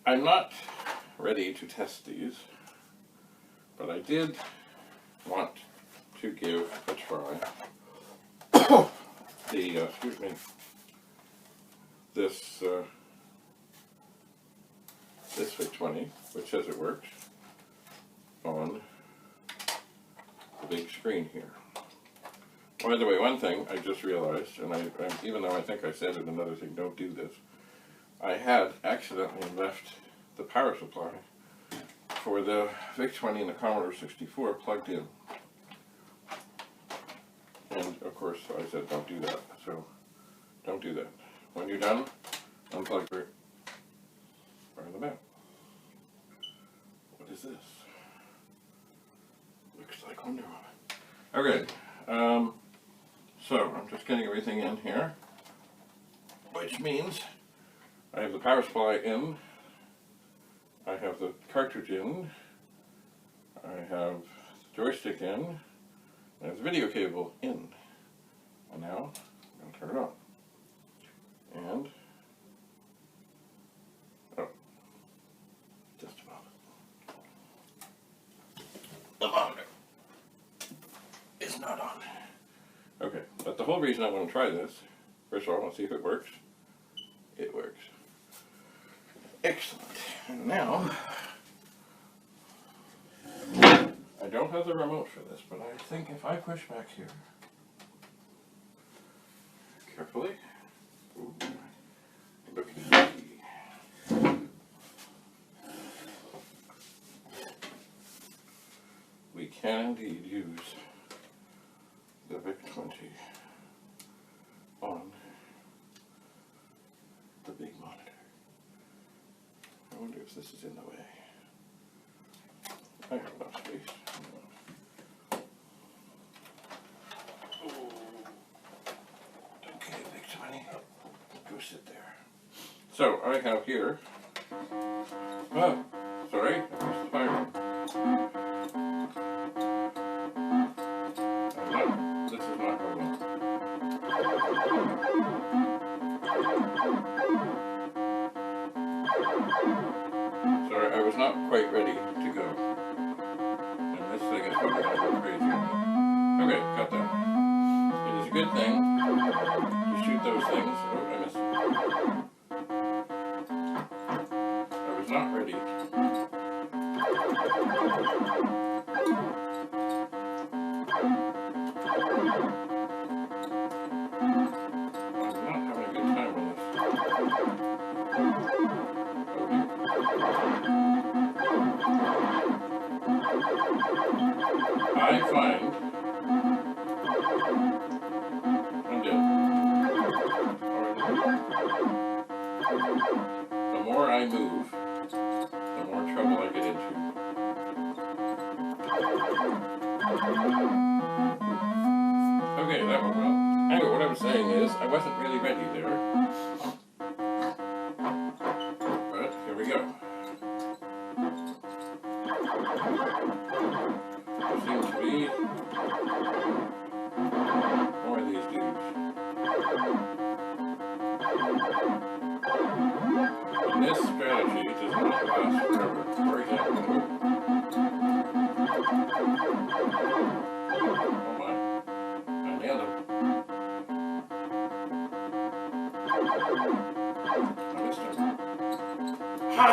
I'm not ready to test these, but I did want to give a try excuse me, this Vic-20, which says it works, on the big screen here. By the way, one thing I just realized, and even though I think I said it another thing, don't do this, I had accidentally left the power supply for the Vic-20 and the Commodore 64 plugged in. And of course I said don't do that, so don't do that. When you're done, unplug it right in the back. What is this? Looks like Wonder Woman. Okay, so I'm just getting everything in here, which means I have the power supply in, I have the cartridge in, I have the joystick in, and the video cable in. And now I'm going to turn it on. And, oh, just a moment. The monitor is not on. Okay, but the whole reason I want to try this, first of all, I want to see if it works. It works. Excellent. And now, I don't have the remote for this, but I think if I push back here, carefully, ooh, look at me. We can indeed use the Vic-20 on the big monitor. I wonder if this is in the way. I have enough space. Okay, Vic-20, go sit there. So I have here, oh, sorry, I pushed the fire. This is not going. Sorry, I was not quite ready to go. And this thing is probably going to go crazy. Okay, got that. It is a good thing to shoot those things. Oh, I missed it. I was not ready. I find I'm dead. The more I move, the more trouble I get into. Okay, that went well. Anyway, what I was saying is, I wasn't really ready there. But here we go. There seems to be more of these dudes. And this strategy does not last forever. For example, oh my, I nailed him. I missed him. Ha!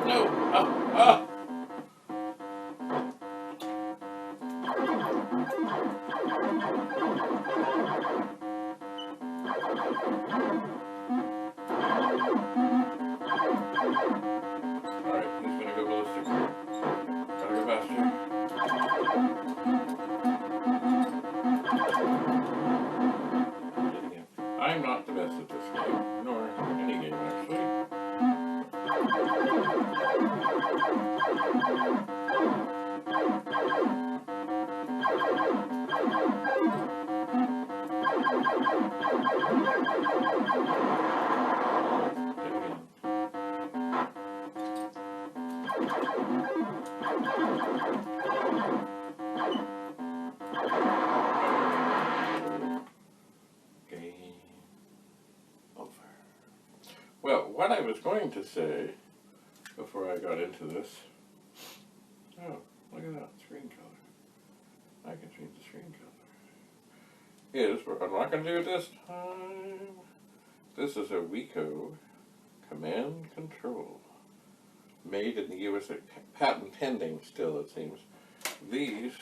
No! Ah! Ah! Alright, he's gonna go ballistic. Gotta go faster. I'm not the best at this game, nor any game actually. Game over. Well, what I was going to say before I got into this. Oh, look at that screen color. I can change the screen color. What I'm not going to do this time. This is a Wico command control. Made in the USA, patent pending still, it seems. These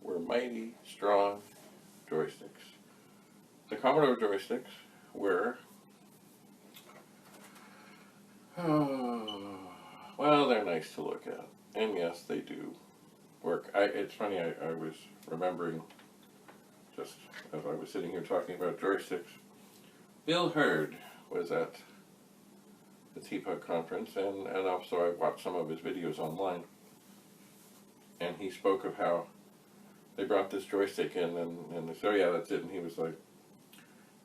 were mighty strong joysticks. The Commodore joysticks were, well, they're nice to look at. And yes, they do work. It's funny, I was remembering, just as I was sitting here talking about joysticks, Bill Hurd was at the Teapot conference, and also I watched some of his videos online. And he spoke of how they brought this joystick in, and they said, oh yeah, that's it. And he was like,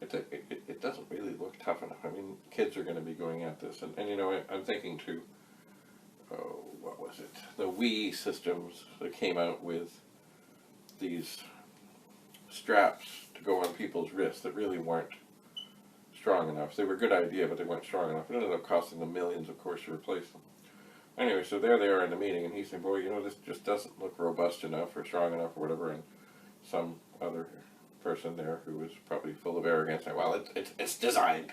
it doesn't really look tough enough. I mean, kids are going to be going at this. And you know, I'm thinking too, oh, what was it? The Wii systems that came out with these straps to go on people's wrists that really weren't strong enough. They were a good idea, but they weren't strong enough. It ended up costing them millions, of course, to replace them. Anyway, so there they are in the meeting, and he's saying, boy, you know, this just doesn't look robust enough or strong enough or whatever, and some other person there who was probably full of arrogance saying, well, it's designed.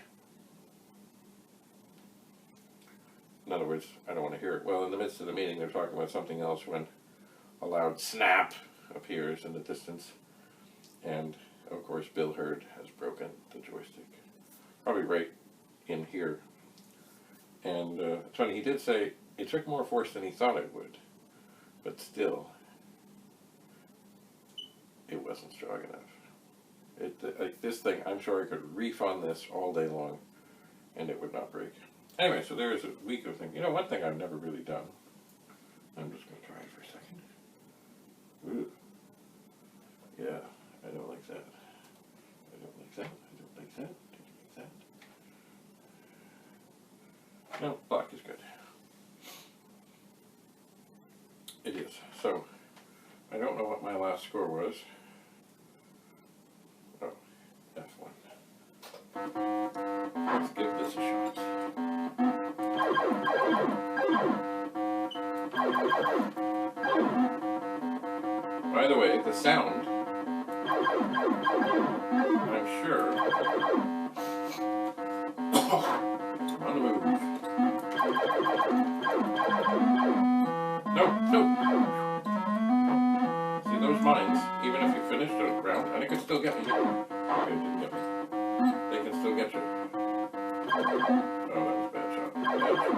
In other words, I don't want to hear it. Well, in the midst of the meeting, they're talking about something else when a loud snap appears in the distance, and, of course, Bill Hurd has broken the joystick. Probably right in here. And it's funny, he did say it took more force than he thought it would, but still, it wasn't strong enough. Like this thing, I'm sure I could reef on this all day long, and it would not break. Anyway, so there is a Wico thing. You know, one thing I've never really done. I'm just going to try it for a second. Ooh. Yeah, I don't like that. I don't like that. I don't like that. I don't like that. No, black is good. It is. So, I don't know what my last score was. Oh, F1. Let's give this a shot. By the way, the sound, I'm sure, on the move. No. See those mines, even if you finished a round, and it can still get me. Okay, it didn't get me. They can still get you. Oh, that was a bad shot. Bad shot.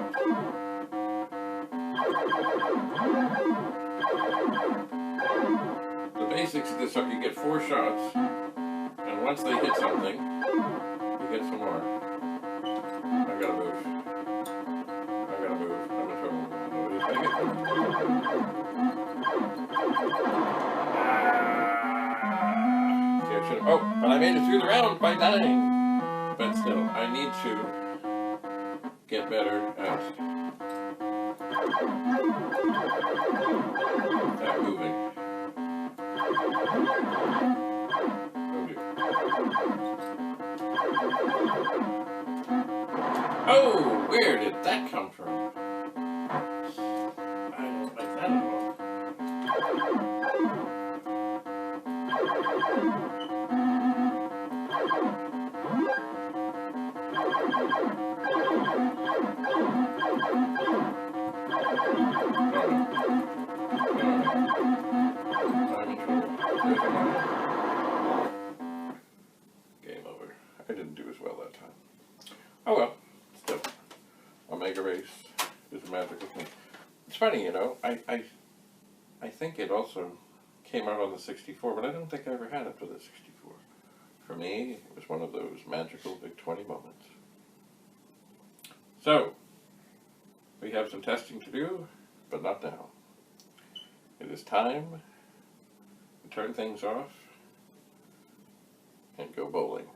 The basics of this are you get 4 shots, and once they hit something, you get some more. I gotta move. I'm in trouble. Nobody's paying attention. See, I should have. Oh, but I made it through the round by dying. But still, I need to get better at moving. Oh, where did that come from? I don't like that at all. Game over. I didn't do as well that time. Oh well, still. Omega Race is a magical thing. It's funny, you know, I think it also came out on the 64, but I don't think I ever had it for the 64. For me, it was one of those magical Vic-20 moments. So, we have some testing to do, but not now. It is time to turn things off and go bowling.